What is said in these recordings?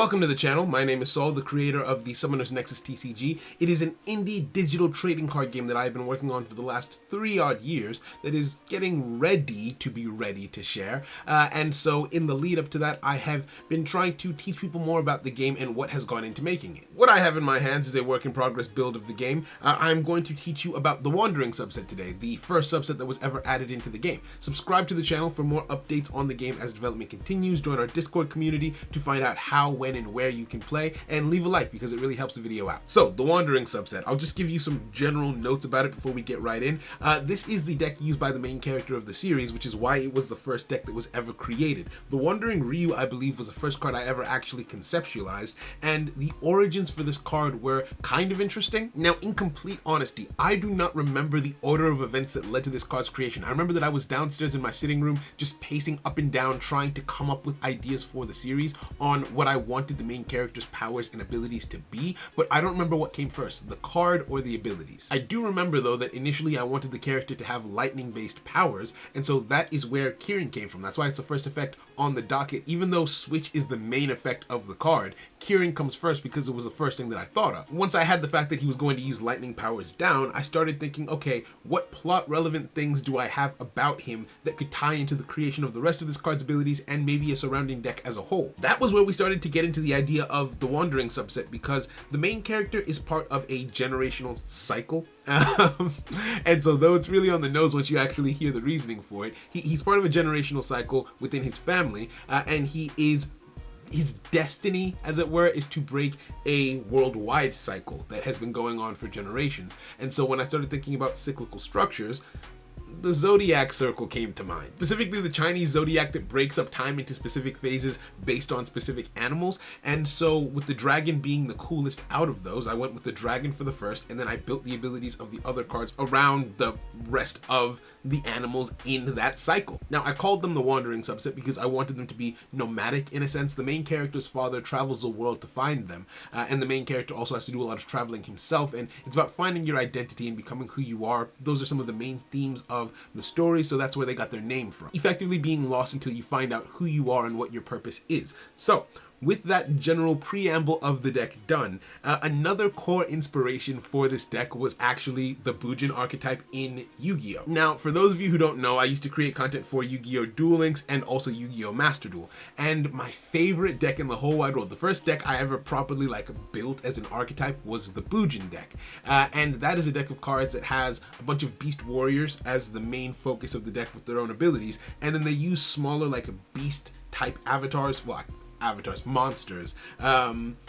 Welcome to the channel. My name is Saul, the creator of the Summoner's Nexus TCG. It is an indie digital trading card game that I've been working on for the last 3 odd years that is getting ready to be ready to share. And so in the lead up to that, I have been trying to teach people more about the game and what has gone into making it. What I have in my hands is a work in progress build of the game. I'm going to teach you about the Wandering subset today, the first subset that was ever added into the game. Subscribe to the channel for more updates on the game as development continues. Join our Discord community to find out how, when, and where you can play, and leave a like because it really helps the video out. So the Wandering subset, I'll just give you some general notes about it before we get right in. This is the deck used by the main character of the series, which is why it was the first deck that was ever created. The Wandering Ryu, I believe, was the first card I ever actually conceptualized, and the origins for this card were kind of interesting. Now, in complete honesty, I do not remember the order of events that led to this card's creation. I remember that I was downstairs in my sitting room just pacing up and down trying to come up with ideas for the series on what I wanted the main character's powers and abilities to be, but I don't remember what came first, the card or the abilities. I do remember though that initially I wanted the character to have lightning based powers, and so that is where Kieran came from. That's why it's the first effect on the docket. Even though Switch is the main effect of the card, Kieran comes first because it was the first thing that I thought of. Once I had the fact that he was going to use lightning powers down, I started thinking, okay, what plot relevant things do I have about him that could tie into the creation of the rest of this card's abilities and maybe a surrounding deck as a whole? That was where we started to get into the idea of the Wandering subset, because the main character is part of a generational cycle. And so though it's really on the nose once you actually hear the reasoning for it, he's part of a generational cycle within his family, and his destiny, as it were, is to break a worldwide cycle that has been going on for generations. And so when I started thinking about cyclical structures, the zodiac circle came to mind, specifically the Chinese zodiac that breaks up time into specific phases based on specific animals. And so with the dragon being the coolest out of those, I went with the dragon for the first, and then I built the abilities of the other cards around the rest of the animals in that cycle. Now, I called them the Wandering subset because I wanted them to be nomadic in a sense. The main character's father travels the world to find them, and the main character also has to do a lot of traveling himself, and it's about finding your identity and becoming who you are. Those are some of the main themes of the story, so that's where they got their name from. Effectively being lost until you find out who you are and what your purpose is. So with that general preamble of the deck done, another core inspiration for this deck was actually the Bujin archetype in Yu-Gi-Oh! Now, for those of you who don't know, I used to create content for Yu-Gi-Oh! Duel Links and also Yu-Gi-Oh! Master Duel. And my favorite deck in the whole wide world, the first deck I ever properly built as an archetype, was the Bujin deck. And that is a deck of cards that has a bunch of beast warriors as the main focus of the deck with their own abilities. And then they use smaller beast type monsters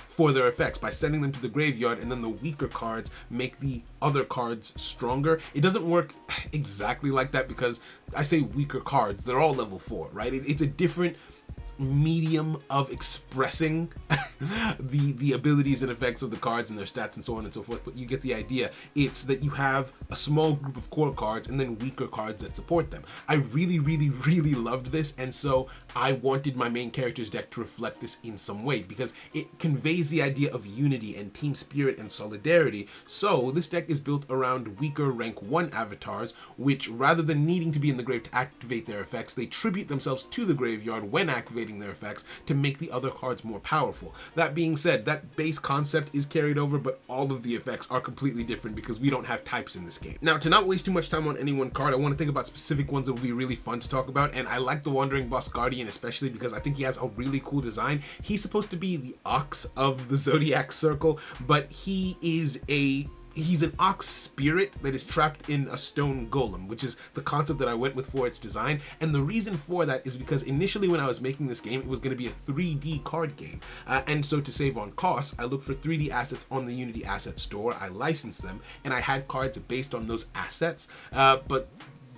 for their effects by sending them to the graveyard, and then the weaker cards make the other cards stronger. It doesn't work exactly like that because I say weaker cards, they're all level 4, right? It's a different medium of expressing the abilities and effects of the cards and their stats and so on and so forth, but you get the idea. It's that you have a small group of core cards and then weaker cards that support them. I really loved this, and so I wanted my main character's deck to reflect this in some way because it conveys the idea of unity and team spirit and solidarity. So this deck is built around weaker rank 1 avatars, which rather than needing to be in the grave to activate their effects, they tribute themselves to the graveyard when activating their effects to make the other cards more powerful. That being said, that base concept is carried over, but all of the effects are completely different because we don't have types in this game. Now, to not waste too much time on any one card, I want to think about specific ones that will be really fun to talk about, and I like the Wandering Boss Guardian especially because I think he has a really cool design. He's supposed to be the ox of the zodiac circle, but he's an ox spirit that is trapped in a stone golem, which is the concept that I went with for its design. And the reason for that is because initially when I was making this game, it was going to be a 3D card game. And so to save on costs, I looked for 3D assets on the Unity Asset Store. I licensed them, and I had cards based on those assets. But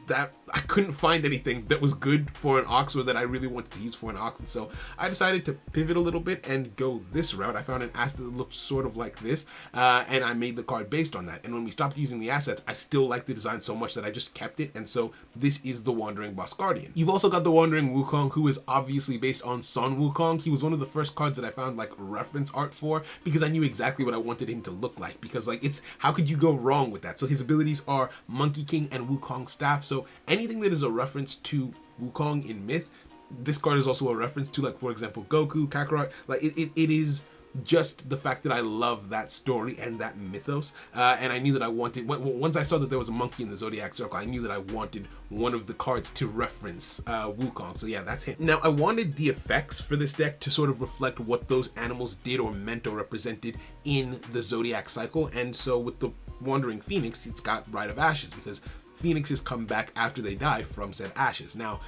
that I couldn't find anything that was good for an ox or that I really wanted to use for an ox, and so I decided to pivot a little bit and go this route. I found an asset that looked sort of like this, and I made the card based on that. And when we stopped using the assets, I still liked the design so much that I just kept it, and so this is the Wandering Boss Guardian. You've also got the Wandering Wukong, who is obviously based on Sun Wukong. He was one of the first cards that I found reference art for because I knew exactly what I wanted him to look like, because it's how could you go wrong with that? So his abilities are Monkey King and Wukong Staff, so anything that is a reference to Wukong in myth, this card is also a reference to, like, for example, Goku, Kakarot. Like, it is just the fact that I love that story and that mythos, and I knew that I wanted, once I saw that there was a monkey in the Zodiac Circle, I knew that I wanted one of the cards to reference Wukong. So yeah, that's him. Now, I wanted the effects for this deck to sort of reflect what those animals did or meant or represented in the Zodiac Cycle, and so with the Wandering Phoenix, it's got Rite of Ashes, because phoenixes come back after they die from said ashes. Now,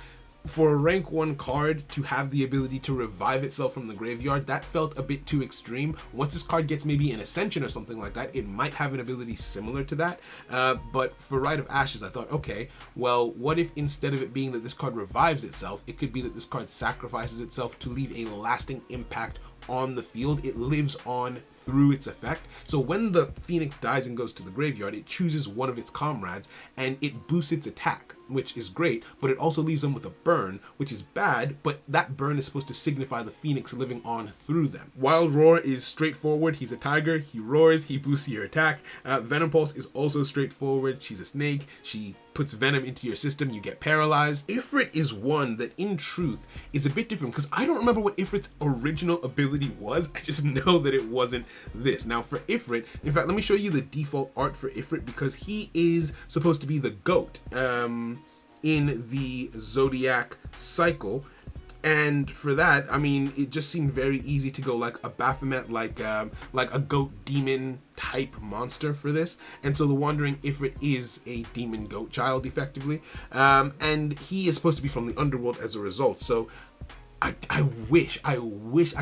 for a rank 1 card to have the ability to revive itself from the graveyard, that felt a bit too extreme. Once this card gets maybe an Ascension or something like that, it might have an ability similar to that. But for Rite of Ashes, I thought, okay, well, what if instead of it being that this card revives itself, it could be that this card sacrifices itself to leave a lasting impact on the field. It lives on through its effect. So when the Phoenix dies and goes to the graveyard, it chooses one of its comrades and it boosts its attack, which is great, but it also leaves them with a burn, which is bad, but that burn is supposed to signify the Phoenix living on through them. Wild Roar is straightforward. He's a tiger, he roars, he boosts your attack. Venom Pulse is also straightforward. She's a snake, she puts venom into your system, you get paralyzed. Ifrit is one that in truth is a bit different, because I don't remember what Ifrit's original ability was. I just know that it wasn't this. Now for Ifrit, in fact, let me show you the default art for Ifrit, because he is supposed to be the goat in the Zodiac Cycle. And for that, I mean, it just seemed very easy to go like a Baphomet, like a goat demon type monster for this. And so the Wandering Ifrit is a demon goat child, effectively. And he is supposed to be from the underworld as a result. So I wish I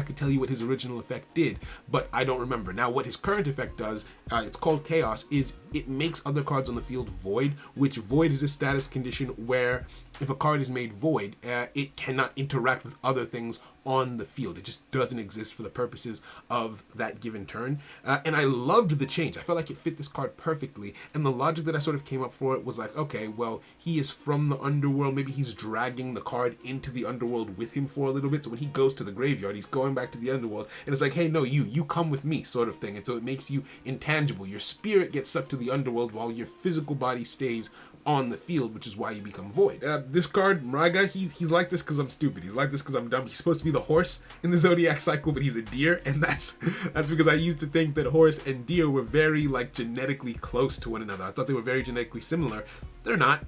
could tell you what his original effect did, but I don't remember. Now, what his current effect does, it's called Chaos, is it makes other cards on the field void, which void is a status condition where if a card is made void, it cannot interact with other things on the field. It just doesn't exist for the purposes of that given turn. And I loved the change. I felt like it fit this card perfectly. And the logic that I sort of came up for it was like, okay, well, he is from the underworld. Maybe he's dragging the card into the underworld with him for a little bit. So when he goes to the graveyard, he's going back to the underworld. And it's like, hey, no, you come with me, sort of thing. And so it makes you intangible. Your spirit gets sucked to the underworld while your physical body stays on the field, which is why you become void. This card, Mraga, he's like this because I'm stupid. He's like this because I'm dumb. He's supposed to be the horse in the Zodiac Cycle, but he's a deer, and that's because I used to think that horse and deer were very like genetically close to one another. I thought they were very genetically similar. They're not,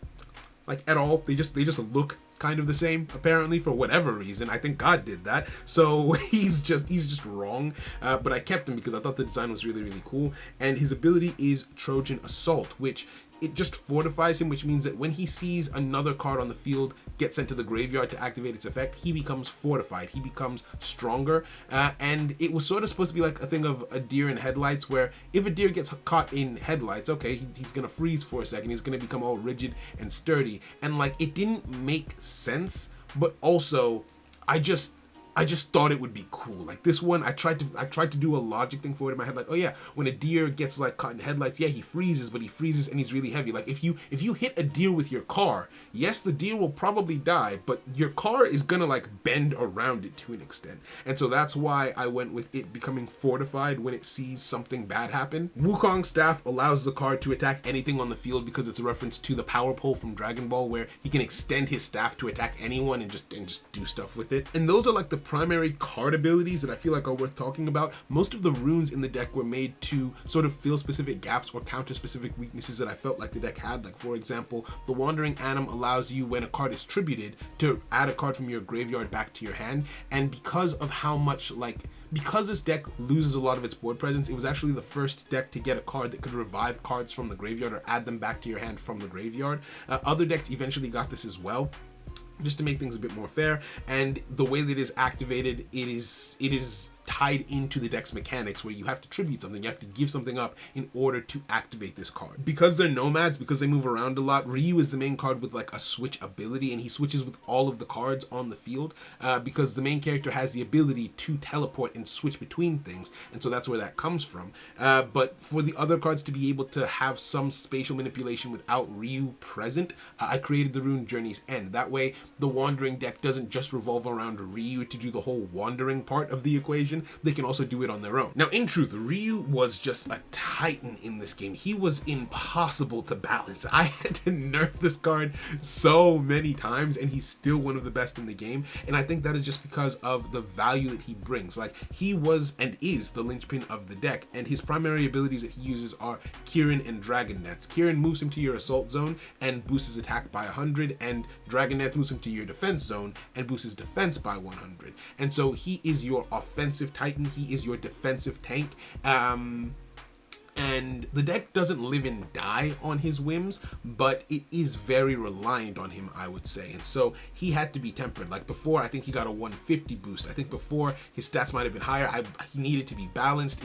like, at all. They just look kind of the same, apparently, for whatever reason. I think God did that, so he's just wrong. But I kept him because I thought the design was really, really cool. And his ability is Trojan Assault, which it just fortifies him, which means that when he sees another card on the field get sent to the graveyard to activate its effect, he becomes fortified, he becomes stronger. And it was sort of supposed to be like a thing of a deer in headlights, where if a deer gets caught in headlights, okay, he's gonna freeze for a second, he's gonna become all rigid and sturdy. And like, it didn't make sense, but also I just thought it would be cool. Like this one, I tried to do a logic thing for it in my head. Like, oh yeah, when a deer gets like caught in headlights, yeah, he freezes, but he freezes and he's really heavy. Like if you hit a deer with your car, yes, the deer will probably die, but your car is gonna like bend around it to an extent. And so that's why I went with it becoming fortified when it sees something bad happen. Wukong Staff allows the card to attack anything on the field because it's a reference to the power pole from Dragon Ball, where he can extend his staff to attack anyone and just do stuff with it. And those are like the primary card abilities that I feel like are worth talking about. Most of the runes in the deck were made to sort of fill specific gaps or counter specific weaknesses that I felt like the deck had. Like, for example, the Wandering Anim allows you, when a card is tributed, to add a card from your graveyard back to your hand. And because of how much, like, because this deck loses a lot of its board presence, it was actually the first deck to get a card that could revive cards from the graveyard or add them back to your hand from the graveyard. Other decks eventually got this as well, just to make things a bit more fair. And the way that it is activated, it is tied into the deck's mechanics, where you have to tribute something, you have to give something up in order to activate this card. Because they're nomads, because they move around a lot, Ryu is the main card with like a switch ability, and he switches with all of the cards on the field, because the main character has the ability to teleport and switch between things, and so that's where that comes from. But for the other cards to be able to have some spatial manipulation without Ryu present, I created the rune Journey's End. That way the Wandering deck doesn't just revolve around Ryu to do the whole wandering part of the equation. combination, they can also do it on their own. Now, in truth, Ryu was just a titan in this game. He was impossible to balance. I had to nerf this card so many times, and he's still one of the best in the game. And I think that is just because of the value that he brings. Like, he was and is the linchpin of the deck, and his primary abilities that he uses are Kieran and Dragon Dance. Kieran moves him to your assault zone and boosts his attack by 100, and Dragon Dance moves him to your defense zone and boosts his defense by 100. And so he is your offensive titan, he is your defensive tank. And the deck doesn't live and die on his whims, but it is very reliant on him, I would say. And so he had to be tempered. Like before, I think he got a 150 boost. I think before his stats might have been higher. He needed to be balanced.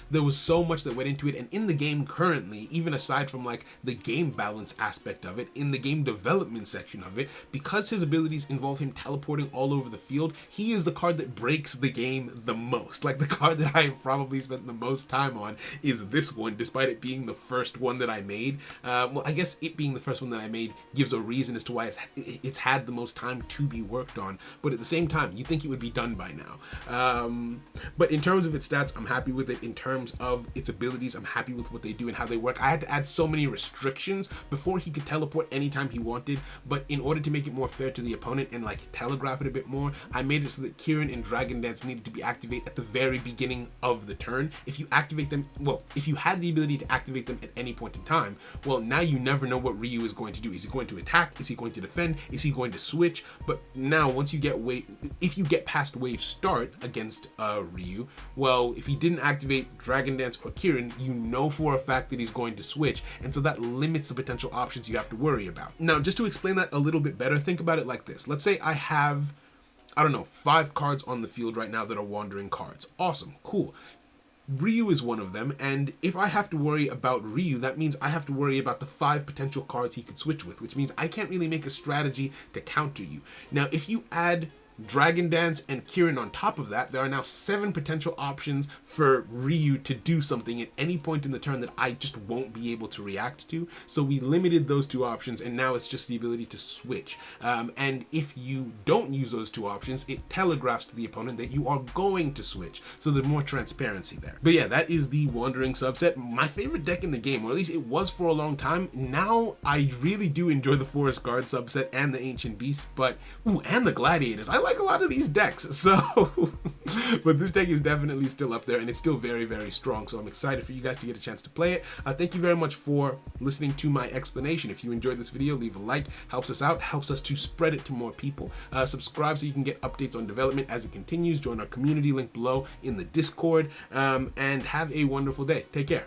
There was so much that went into it. And in the game currently, even aside from like the game balance aspect of it, in the game development section of it, because his abilities involve him teleporting all over the field, he is the card that breaks the game the most. Like the card that I've probably spent the most time on is this one, despite it being the first one that I made. Well, I guess it being the first one that I made gives a reason as to why it's had the most time to be worked on, but at the same time, you think it would be done by now. But in terms of its stats, I'm happy with it. In terms of its abilities, I'm happy with what they do and how they work. I had to add so many restrictions before he could teleport anytime he wanted, but in order to make it more fair to the opponent and like telegraph it a bit more, I made it so that Kieran and Dragon Dance needed to be activated at the very beginning of the turn. If you activate them, well, if you had the ability to activate them at any point in time, well, now you never know what Ryu is going to do. Is he going to attack? Is he going to defend? Is he going to switch? But now once you get if you get past wave start against Ryu, well, if he didn't activate Dragon Dance or Kieran, you know for a fact that he's going to switch, and so that limits the potential options you have to worry about. Now, just to explain that a little bit better, think about it like this. Let's say I have, I don't know, 5 cards on the field right now that are wandering cards. Awesome, cool. Ryu is one of them, and if I have to worry about Ryu, that means I have to worry about the 5 potential cards he could switch with, which means I can't really make a strategy to counter you. Now, if you add Dragon Dance and Kieran on top of that, there are now 7 potential options for Ryu to do something at any point in the turn that I just won't be able to react to. So we limited those 2 options, and now it's just the ability to switch. And if you don't use those 2 options, it telegraphs to the opponent that you are going to switch. So there's more transparency there. But yeah, that is the Wandering subset. My favorite deck in the game, or at least it was for a long time. Now I really do enjoy the Forest Guard subset and the Ancient Beasts, but and the Gladiators. I like a lot of these decks, so but this deck is definitely still up there, and it's still very, very strong, so I'm excited for you guys to get a chance to play it. Thank you very much for listening to my explanation. If you enjoyed this video, leave a like, helps us out, helps us to spread it to more people. Subscribe so you can get updates on development as it continues. Join our community link below in the Discord, and have a wonderful day. Take care.